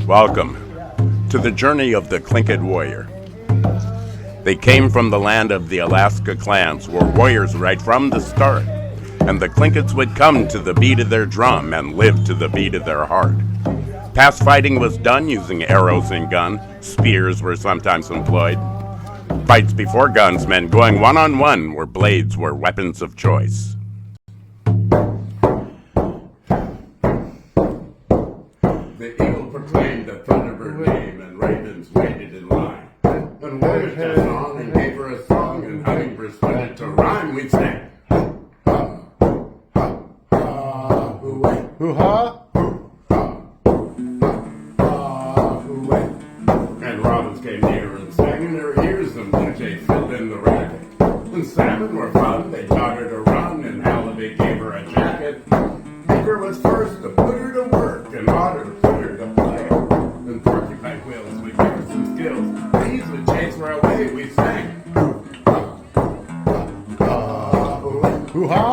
Welcome to the journey of the Tlingit Warrior. They came from the land of the Alaska clans, were warriors right from the start, and the Tlingits would come to the beat of their drum and live to the beat of their heart. Past fighting was done using arrows and gun. Spears were sometimes employed. Fights before guns meant going one-on-one, where blades were weapons of choice. The eagle proclaimed the thunderbird name, and ravens waited in line. And warriors danced on and gave her a song, and hummingbirds started to rhyme. We'd sang, ha, ha, ha, ha, hoo-way, hoo-ha, ha, ha, hoo-way. And robins came near and sang in their ears, and blue jay filled in the racket. And salmon were fun, they taught her to run, and halibut gave her a jacket. Beaver was first to put her to work, and otter put her to play. And porcupine quills would give her some skills. Bees would chase her away, we sang. Hoo-ha,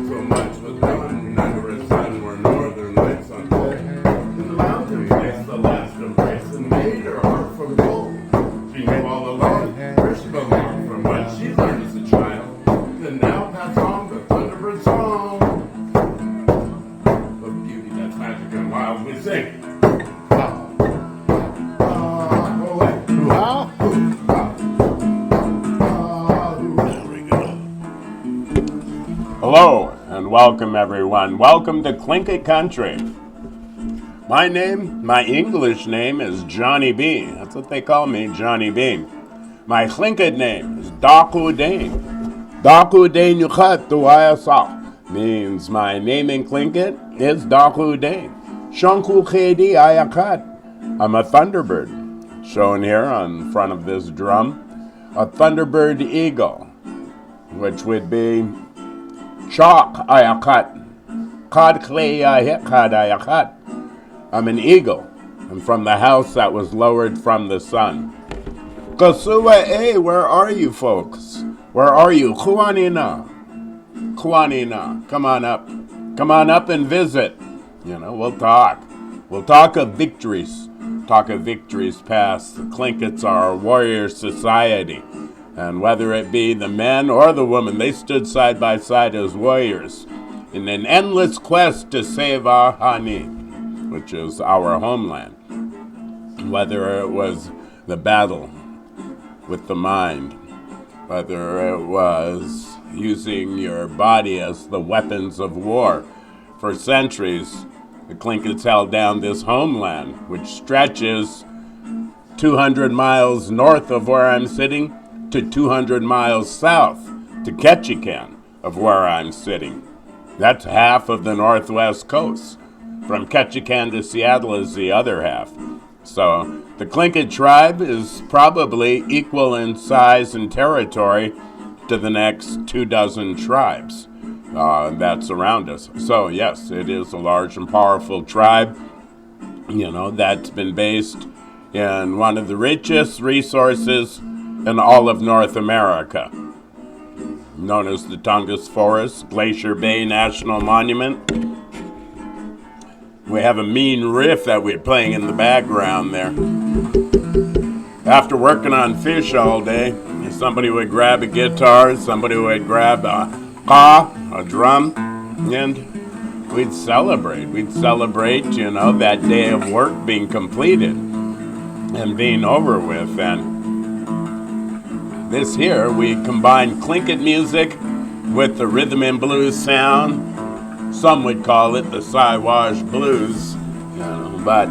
so much was done under a sun where northern lights unfold. In the mountain place, the last embrace, and made her heart from gold. She knew all along where she belonged from what she learned as a child. And now that's on the thunderbird song. The beauty that's magic and wild, we sing. Hello and welcome everyone. Welcome to Tlingit country. My English name is Johnny B. That's what they call me, Johnny B. My Tlingit name is Daku Dane. Daku Dane Yuchat Duayasa means my name in Tlingit is Daku Dane. Shanku Khedi Ayakat. I'm a thunderbird. Shown here on front of this drum, a thunderbird eagle, which would be Chak Ayakat. Kad Klei Ayakad Ayakat. I'm an eagle. I'm from the house that was lowered from the sun. Kasuwa, hey, where are you folks? Where are you? Kuanina. Kuanina. Come on up. Come on up and visit. We'll talk. We'll talk of victories. Talk of victories past. The Tlingits are a warrior society. And whether it be the men or the women, they stood side by side as warriors in an endless quest to save our Hani, which is our homeland. Whether it was the battle with the mind, whether it was using your body as the weapons of war. For centuries, the Tlingits held down this homeland, which stretches 200 miles north of where I'm sitting to 200 miles south to Ketchikan of where I'm sitting. That's half of the northwest coast. From Ketchikan to Seattle is the other half. So the Tlingit tribe is probably equal in size and territory to the next 24 tribes that's around us. So yes, it is a large and powerful tribe, that's been based in one of the richest resources in all of North America, known as the Tongass Forest, Glacier Bay National Monument. We have a mean riff that we're playing in the background there. After working on fish all day, somebody would grab a guitar, somebody would grab a drum, and we'd celebrate. We'd celebrate, that day of work being completed and being over with. And this here, we combine Tlingit music with the rhythm and blues sound. Some would call it the Siwash blues, but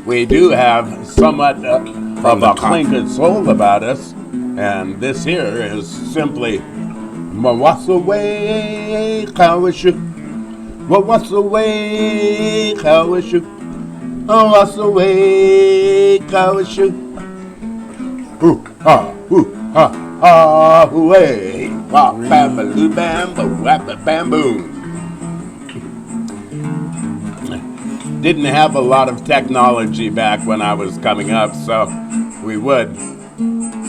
we do have somewhat of a Tlingit soul about us. And this here is simply Mawasaway Kawashuk, Mawasaway Kawashuk, Mawasaway Kawashuk. Hoo-way, wop, bam-ba-loo, bam-ba, wap-ba-bam-boom. Didn't have a lot of technology back when I was coming up, so we would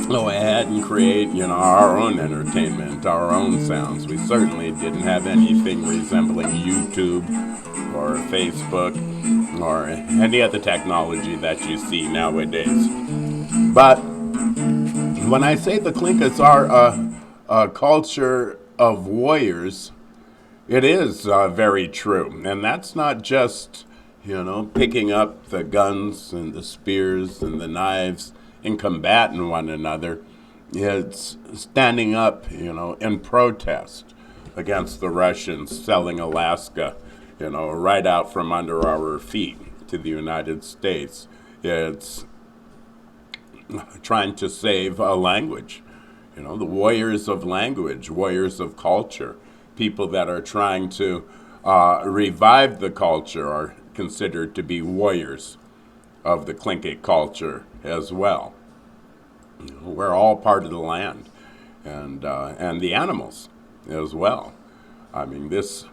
go ahead ahead and create, our own entertainment, our own sounds. We certainly didn't have anything resembling YouTube or Facebook or any other technology that you see nowadays. But when I say the Tlinkits are a culture of warriors, it is very true. And that's not just, picking up the guns and the spears and the knives and combating one another. It's standing up, in protest against the Russians selling Alaska, right out from under our feet to the United States. It's trying to save a language, the warriors of language, warriors of culture, people that are trying to revive the culture are considered to be warriors of the Tlingit culture as well. We're all part of the land and the animals as well. I mean, this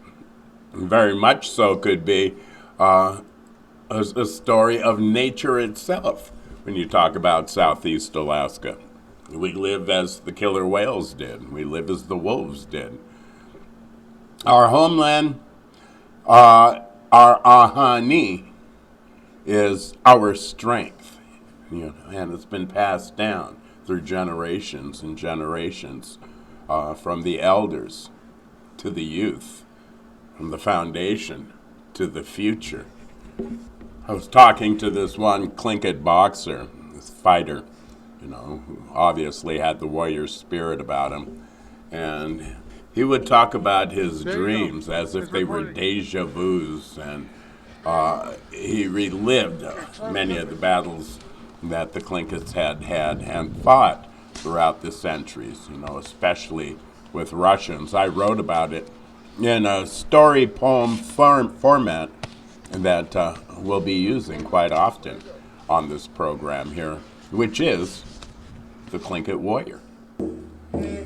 very much so could be a story of nature itself. When you talk about Southeast Alaska, we live as the killer whales did. We live as the wolves did. Our homeland, our ahani, is our strength, and it's been passed down through generations and generations, from the elders to the youth, from the foundation to the future. I was talking to this one Tlingit boxer, this fighter, who obviously had the warrior spirit about him. And he would talk about his dreams as if they were deja vus. And he relived many of the battles that the Tlingits had and fought throughout the centuries, especially with Russians. I wrote about it in a story poem format that we'll be using quite often on this program here, which is the Tlingit Warrior.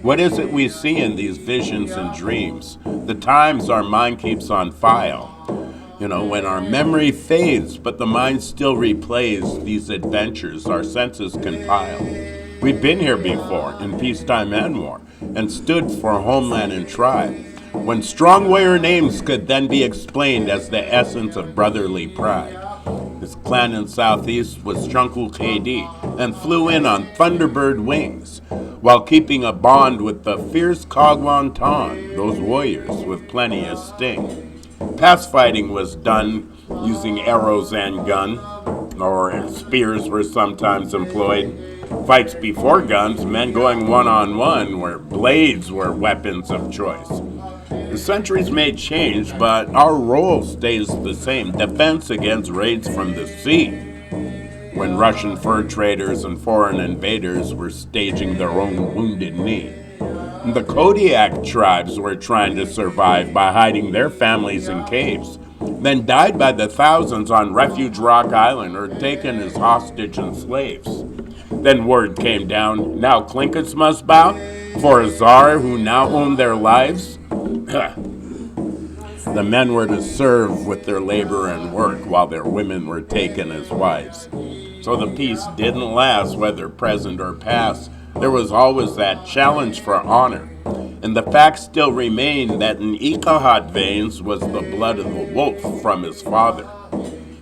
What is it we see in these visions and dreams? The times our mind keeps on file. When our memory fades, but the mind still replays these adventures our senses compile. We've been here before, in peacetime and war, and stood for homeland and tribe, when strong warrior names could then be explained as the essence of brotherly pride. His clan in Southeast was Chunkul KD and flew in on Thunderbird wings, while keeping a bond with the fierce Kagwan Ton, those warriors with plenty of sting. Past fighting was done using arrows and gun, or spears were sometimes employed. Fights before guns, men going one-on-one, where blades were weapons of choice. The centuries may change, but our role stays the same: defense against raids from the sea. When Russian fur traders and foreign invaders were staging their own Wounded Knee. The Kodiak tribes were trying to survive by hiding their families in caves, then died by the thousands on Refuge Rock Island or taken as hostage and slaves. Then word came down, now Tlinkits must bow for a czar who now owned their lives. The men were to serve with their labor and work, while their women were taken as wives. So the peace didn't last, whether present or past. There was always that challenge for honor. And the fact still remained that in Ikahat veins was the blood of the wolf from his father.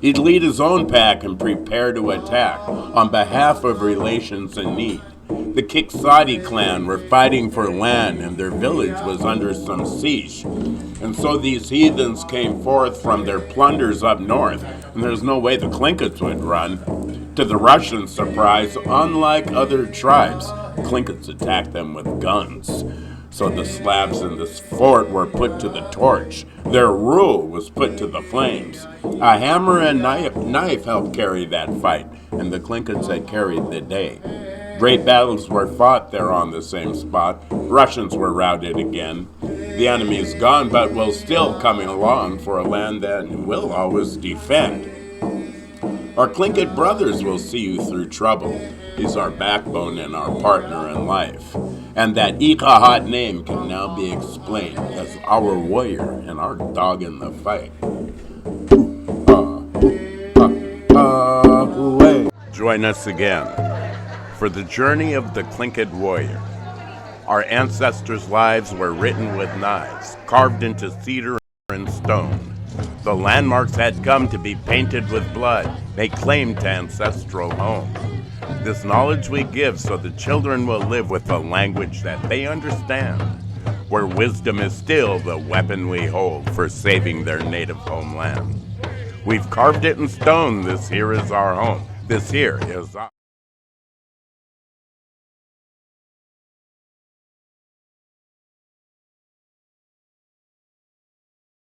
He'd lead his own pack and prepare to attack on behalf of relations in need. The Kiksadi clan were fighting for land, and their village was under some siege. And so these heathens came forth from their plunders up north, and there's no way the Tlinkits would run. To the Russian surprise, unlike other tribes, Tlinkits attacked them with guns. So the slabs in this fort were put to the torch. Their rule was put to the flames. A hammer and knife helped carry that fight, and the Tlinkits had carried the day. Great battles were fought there on the same spot. Russians were routed again. The enemy is gone, but will still coming along for a land that will always defend. Our Tlingit brothers will see you through trouble. He's our backbone and our partner in life. And that Ikahat name can now be explained as our warrior and our dog in the fight. Join us again for for the journey of the Tlingit Warriors. Our ancestors' lives were written with knives, carved into cedar and stone. The landmarks had come to be painted with blood. They claimed to ancestral home. This knowledge we give so the children will live with a language that they understand, where wisdom is still the weapon we hold for saving their native homeland. We've carved it in stone. This here is our home. This here is our